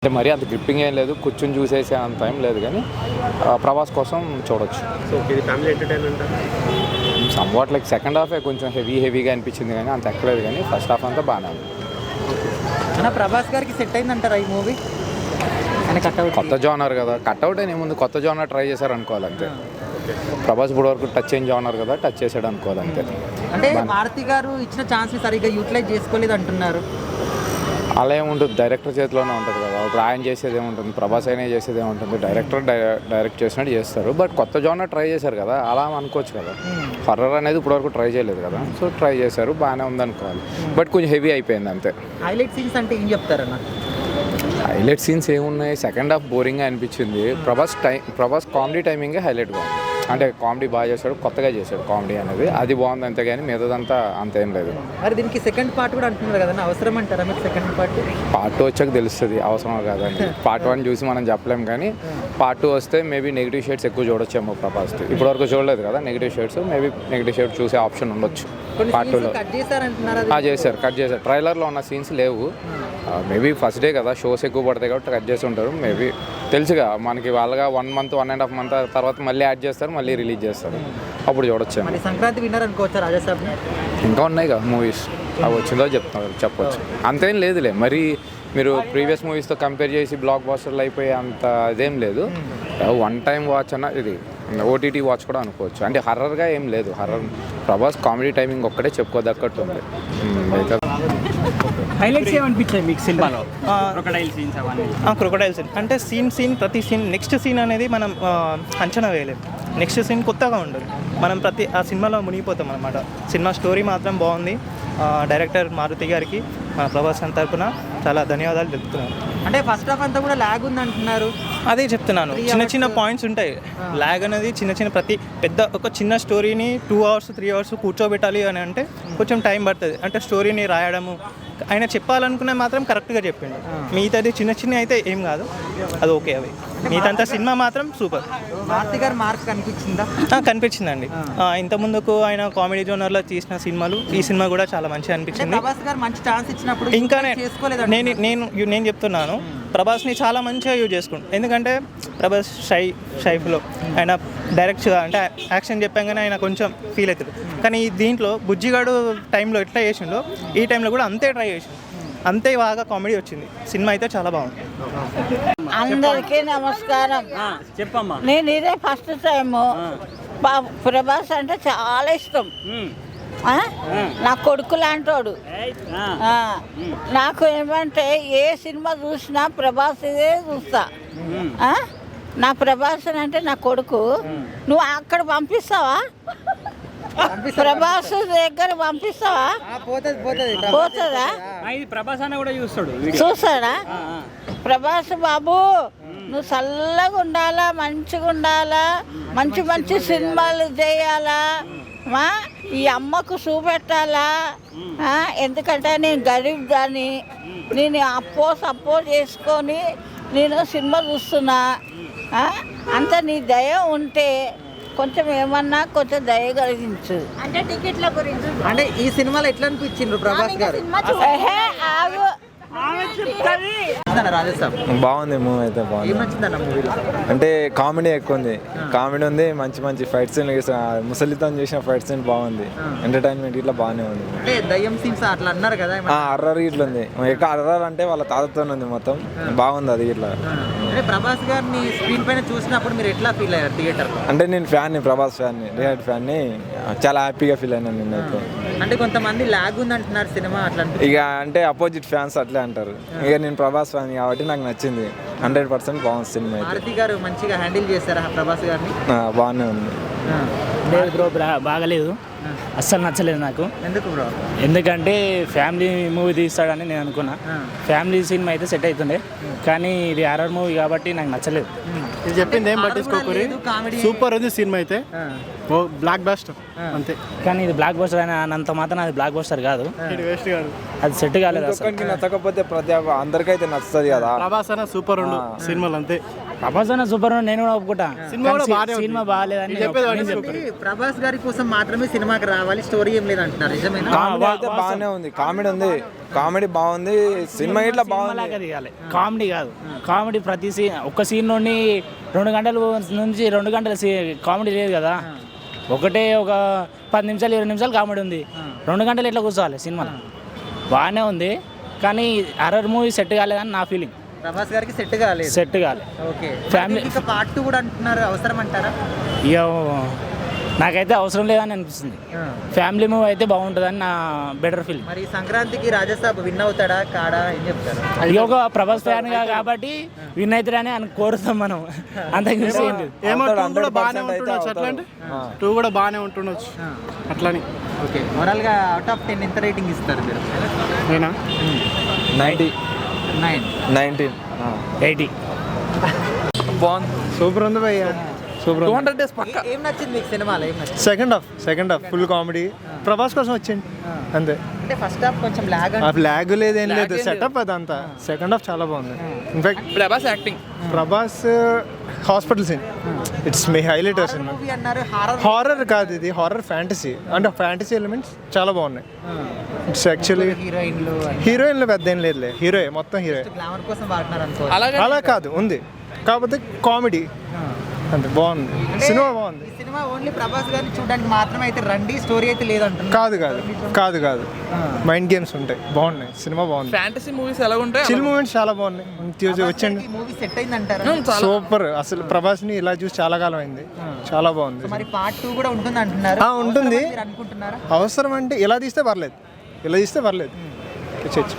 అంటే మరీ అంత గ్రిప్పింగ్ ఏం లేదు, కూర్చొని చూసేసే అంత ఏం లేదు, కానీ ప్రభాస్ కోసం చూడొచ్చు. సో ఇది family entertainment somewhat like second హాఫే కొంచెం హెవీగా అనిపించింది, కానీ అంత ఎక్కలేదు, కానీ ఫస్ట్ హాఫ్ అంతా బాగానే ఉంది. అన్న ప్రభాస్ గారికి సెట్ అయిందంటారా ఈ మూవీ? కొత్త జోనర్ కదా, కట్అవుట్ అయిన ముందు కొత్త జోనర్ ట్రై చేశారు అనుకోవాలి అంతే. ప్రభాస్ ఇప్పుడు వరకు టచ్ చేంజ్ జోనర్ కదా, టచ్ చేసాడు అనుకోవాలి అంతే. అంటే మారుతి గారు ఇచ్చిన ఛాన్స్ సరిగ్గా యూటిలైజ్ చేసుకోలేదు అంటున్నారు. అలా ఏముంటుంది, డైరెక్టర్ చేతిలోనే ఉంటుంది కదా. ఇప్పుడు ఆయన చేసేది ఏముంటుంది, ప్రభాస్ అయినా చేసేది ఏముంటుంది, డైరెక్టర్ డైరెక్ట్ చేసినట్టు చేస్తారు. బట్ కొత్త జోనర్ ట్రై చేశారు కదా, అలా అనుకోవచ్చు కదా. హర్రర్ అనేది ఇప్పటివరకు ట్రై చేయలేదు కదా, సో ట్రై చేశారు, బాగానే ఉంది అనుకోవాలి. బట్ కొంచెం హెవీ అయిపోయింది అంతే. హైలైట్ సీన్స్ అంటే ఏం చెప్తారన్న? హైలైట్ సీన్స్ ఏమున్నాయి, సెకండ్ హాఫ్ బోరింగ్గా అనిపించింది. ప్రభాస్ కామెడీ టైమింగే హైలైట్గా ఉంది. అంటే కామెడీ బాగా చేశాడు, కొత్తగా చేశాడు కామెడీ అనేది, అది బాగుంది అంతే, కానీ మిగతాదంతా అంతేం లేదు. మరి దీనికి సెకండ్ పార్ట్ కూడా అంటున్నారు కదా, అవసరం అంటారా మీకు సెకండ్ పార్ట్? పార్ట్ 2 వచ్చాక తెలుస్తుంది అవసరం కాదని. పార్ట్ 1 చూసి మనం చెప్పలేం, కానీ పార్ట్ 2 వస్తే మేబీ నెగిటివ్ షేడ్స్ ఎక్కువ చూడొచ్చేమో ప్రభాస్కి. ఇప్పటివరకు చూడలేదు కదా negative shades, maybe negative shade చూసే ఆప్షన్ ఉండొచ్చు పార్ట్ 2లో. చేశారు, కట్ చేశారు. ట్రైలర్లో ఉన్న సీన్స్ లేవు. మేబీ ఫస్ట్ డే కదా, షోస్ ఎక్కువ పడతాయి కాబట్టి కట్ చేసి ఉంటారు. మేబీ తెలుసుగా మనకి, వాళ్ళగా 1 మంత్ 1.5 మంత్ తర్వాత మళ్ళీ యాడ్ చేస్తారు, మళ్ళీ రిలీజ్ చేస్తారు, అప్పుడు చూడొచ్చు. సంక్రాంతి విన్నర్ అనుకోవచ్చా రాజాసాబ్? ఇంకా ఉన్నాయి కదా మూవీస్, అవి వచ్చిందో చెప్పొచ్చు. అంతేం లేదులే, మరి మీరు ప్రీవియస్ మూవీస్తో కంపేర్ చేసి బ్లాక్ బాస్టర్లు అయిపోయి అంత అదేం లేదు. 1 టైం వాచ్ అన్న, ఇది ఓటీటీ వాచ్ కూడా అనుకోవచ్చు. అంటే హర్రర్గా ఏం లేదు. హర్రర్ ప్రభాస్ కామెడీ టైమింగ్ ఒక్కటే చెప్పుకోదక్కట్టు ఉంది. హైలైట్స్ ఏమనిపించాయి మీకు సినిమాలో? క్రొకడైల్ సీన్స్ అవన్నీ. క్రొకడైల్ సీన్ అంటే సీన్ ప్రతి సీన్ నెక్స్ట్ సీన్ అనేది మనం అంచనా వేయలేము. నెక్స్ట్ సీన్ కొత్తగా ఉండదు, మనం ఆ సినిమాలో మునిగిపోతాం అనమాట. సినిమా స్టోరీ మాత్రం బాగుంది. డైరెక్టర్ మారుతి గారికి మన ప్రభాస్ తరపున చాలా ధన్యవాదాలు చెప్తున్నాను. అంటే ఫస్ట్ హాఫ్ అంతా కూడా ల్యాగ్ ఉంది అంటున్నారు. అదే చెప్తున్నాను, చిన్న పాయింట్స్ ఉంటాయి. ల్యాగ్ అనేది చిన్న ప్రతి ఒక చిన్న స్టోరీని 2 hours 3 hours కూర్చోబెట్టాలి అని అంటే కొంచెం టైం పడుతుంది. అంటే స్టోరీని రాయడము, ఆయన చెప్పాలనుకునే మాత్రం కరెక్ట్గా చెప్పిండు. మిగతాది చిన్న అయితే ఏం కాదు, అది ఓకే. అవి మిగతా సినిమా మాత్రం సూపర్. మారుతి గారు మార్క్ కనిపించిందా? కనిపించిందండి. ఇంత ముందుకు ఆయన కామెడీ జోనర్లో తీసిన సినిమాలు, ఈ సినిమా కూడా చాలా మంచిగా అనిపించింది. ప్రభాస్ గారు మంచి ఛాన్స్ ఇచ్చినప్పుడు ఇంకా నేను చెప్తున్నాను, ప్రభాస్ని చాలా మంచిగా యూజ్ చేసుకుంటాను. ఎందుకంటే ప్రభాస్ షైఫ్లో ఆయన డైరెక్ట్ అంటే యాక్షన్ చెప్పాగానే ఆయన కొంచెం ఫీల్ అవుతాడు. కానీ దీంట్లో బుజ్జిగాడు టైంలో ఎట్లా చేసిండో ఈ టైంలో కూడా అంతే ట్రై చేసిండు, అంతే బాగా కామెడీ వచ్చింది. సినిమా అయితే చాలా బాగుంది. అందరికీ నమస్కారం. చెప్పమ్మా. నేను ఇదే ఫస్ట్ టైము. ప్రభాస్ అంటే చాలా ఇష్టం. నా కొడుకు లాంటోడు. నాకు ఏమంటే ఏ సినిమా చూసినా ప్రభాస్ ఇదే చూస్తా. నా ప్రభాస్ అంటే నా కొడుకు. నువ్వు అక్కడ పంపిస్తావా? ప్రభాస్ దగ్గర పంపిస్తావా? పోతుందా? ప్రభాస్ అన్న కూడా చూస్తాడా? ప్రభాస్ బాబు నువ్వు చల్లగా ఉండాలా, మంచిగా ఉండాలా, మంచి సినిమాలు చేయాలా, ఈ అమ్మకు చూపెట్టాలా. ఎందుకంటే నేను గరీబ్ దాన్ని, నేను సప్పో చేసుకొని నేను సినిమా చూస్తున్నా. అంత నీ దయ ఉంటే కొంచెం ఏమన్నా కొంచెం దయ కలిగించు. అంటే టికెట్ల గురించి, అంటే ఈ సినిమాలో ఎట్లా అనిపించిండ్రు ప్రభాస్ గారు? బాగుంది మూవీ అయితే, బాగుంది. అంటే కామెడీ ఎక్కువ ఉంది, కామెడీ ఉంది, మంచి ఫైట్ సీన్, ముసలితో చేసిన ఫైట్ సీన్ బాగుంది. ఎంటర్టైన్మెంట్ ఇట్లా బాగానే ఉంది. హర్రర్ ఇట్లా ఉంది, ఎక్కువ హర్రర్ అంటే వాళ్ళ తాతతో ఉంది మొత్తం, బాగుంది అది ఇట్లా. ప్రభాస్ గారిని స్క్రీన్ పైన చూసినప్పుడు మీరు ఎట్లా ఫీల్ అయ్యారు థియేటర్? అంటే నేను ప్రభాస్ ఫ్యాన్ని చాలా హ్యాపీగా ఫీల్ అయినా నేనైతే. అంటే కొంతమంది లాగ్ ఉంది అంటున్నారు సినిమా, అట్లా ఇక అంటే అపోజిట్ ఫ్యాన్స్ అట్లే అంటారు. ఇక నేను ప్రభాస్ ఫ్యాన్ కాబట్టి నాకు నచ్చింది. 100% బాగుంది సినిమా. మారుతి గారు మంచిగా హ్యాండిల్ చేశారా ప్రభాస్ గారిని? బాగానే ఉంది. లేదు బ్రో, బాగలేదు, అస్సలు నచ్చలేదు నాకు. ఎందుకు బ్రో? ఎందుకంటే ఫ్యామిలీ మూవీ తీస్తాడని నేను అనుకున్నా. ఫ్యామిలీ సినిమా అయితే సెట్ అవుతుండే, కానీ ఇది హర్రర్ మూవీ కాబట్టి నాకు నచ్చలేదు. ఇది చెప్పింది ఏం పట్టించుకోకూరి, సూపర్ ఉంది సినిమా అయితే, బ్లాక్ బస్టర్ అంతే. కానీ ఇది బ్లాక్ బస్టర్ అని అన్నంత మాత్రం అది బ్లాక్ బస్టర్ కాదు, అది సెట్ కాలేదు. నచ్చకపోతే ప్రతి అందరికైతే నచ్చుతుంది కదా. ప్రభాస్ అన్న సూపర్ ఉండు సినిమాలు అంతే. ప్రభాస్ అన్న సూపర్ నేను కూడా ఒప్పుకుంటా, సినిమా బాగాలేదని. ప్రభాస్ గారి కోసం మాత్రమే సినిమాకి రావాలి, స్టోరీ ఏం లేదు అంటున్నారు, నిజమేనా? బాగానే ఉంది, కామెడీ ఉంది, కామెడీ బాగుంది, సినిమా ఇట్లా బాగుంది. లాగా తీయాలి, కామెడీ కాదు. కామెడీ ప్రతి సీన్ ఒక్క సీన్ నుండి 2 గంటల నుంచి 2 గంటల కామెడీ లేదు కదా. ఒకటే ఒక 10 నిమిషాలు 20 నిమిషాలు కామెడీ ఉంది. 2 గంటలు ఎట్లా కూర్చోవాలి సినిమాలో? బాగానే ఉంది కానీ హర్రర్ మూవీ సెట్ కాలేదని నా ఫీలింగ్. ప్రభాస్ గారికి సెట్ కాలేదు. సెట్ కాలే. ఓకే, Family- ఇంకా పార్ట్ 2 కూడా అంటున్నారు, అవసరం అంటారా? ఇక నాకైతే అవసరం లేదని అనిపిస్తుంది. ఫ్యామిలీ మూవీ అయితే బాగుంటుందని నా బెటర్ ఫీలింగ్. మరి సంక్రాంతికి రాజసాబ్ విన్ అవుతాడా కాడా ఏం చెప్తారు? ఇక ఒక ప్రభాస్ ఫ్యాన్ కాబట్టి విన్ అవుతాడని అని కోరుతాం మనం. అంతకు మించి ఏం లేదు. ఏమో 2 కూడా 100% బాగానే అయితే ఉంటుండొచ్చు, అట్లా అంటే అవుతాడు. 2 కూడా బాగానే ఉంటుండొచ్చు అట్లని. ఓకే, ఓవరాల్గా అవుట్ ఆఫ్ 10 ఎంత రేటింగ్ ఇస్తారు మీరు? నేనా 90 9. 19 80. సూపర్ ఉంది భయ్య, సూపర్. 200 days పక్క. ఏం నచ్చింది మీకు సినిమాలో? ఏం నచ్చింది? Second half full comedy. Prabhas కోసం వచ్చింది అంతే. అంటే ఫస్ట్ హాఫ్ కొంచెం లాగ్ ఆ లాగ్ లేదు, ఏం లేదు, సెటప్ అదంతా. సెకండ్ హాఫ్ చాలా బాగుంది. In fact Prabhas acting, Prabhas hospital scene it's me highlight cinema. Movie అన్నారు, హారర్ హారర్ కాదు, ఇది హారర్ ఫ్యాంటసీ. అంటే ఫ్యాంటసీ ఎలిమెంట్స్ చాలా బాగున్నాయి. ఇట్స్ యాక్చువల్లీ హీరోయిన్లు హీరోయిన్లు పెద్ద ఏం లేదులే, హీరో మొత్తం హీరో. గ్లామర్ కోసం వాడుతున్నారు అనుకో. అలా కాదు, ఉంది కాకపోతే కామెడీ అంతే. బాగుంది సినిమా, బాగుంది. ఈ సినిమా ఓన్లీ ప్రభాస్ గారిని చూడడానికి మాత్రమే అయితే రండి, స్టోరీ అయితే లేదంటున్నారు. కాదు మైండ్ గేమ్స్ ఉంటాయి, బాగున్నాయి. సినిమా బాగుంది. ఫ్యాంటసీ మూవీస్ ఎలా ఉంటాయి? చిల్ మూమెంట్స్ చాలా బాగున్నాయి. వచ్చండి, మూవీ సెట్ అయింది అంటారా? సూపర్. అసలు ప్రభాస్ని ఇలా చూసి చాలా కాలం అయింది, చాలా బాగుంది. మరి పార్ట్ 2 కూడా ఉంటుంది అంటున్నారు. ఉంటుంది. మీరు అనుకుంటున్నారా? అవసరం అంటే ఇలా తీస్తే పర్లేదు, చేయొచ్చు.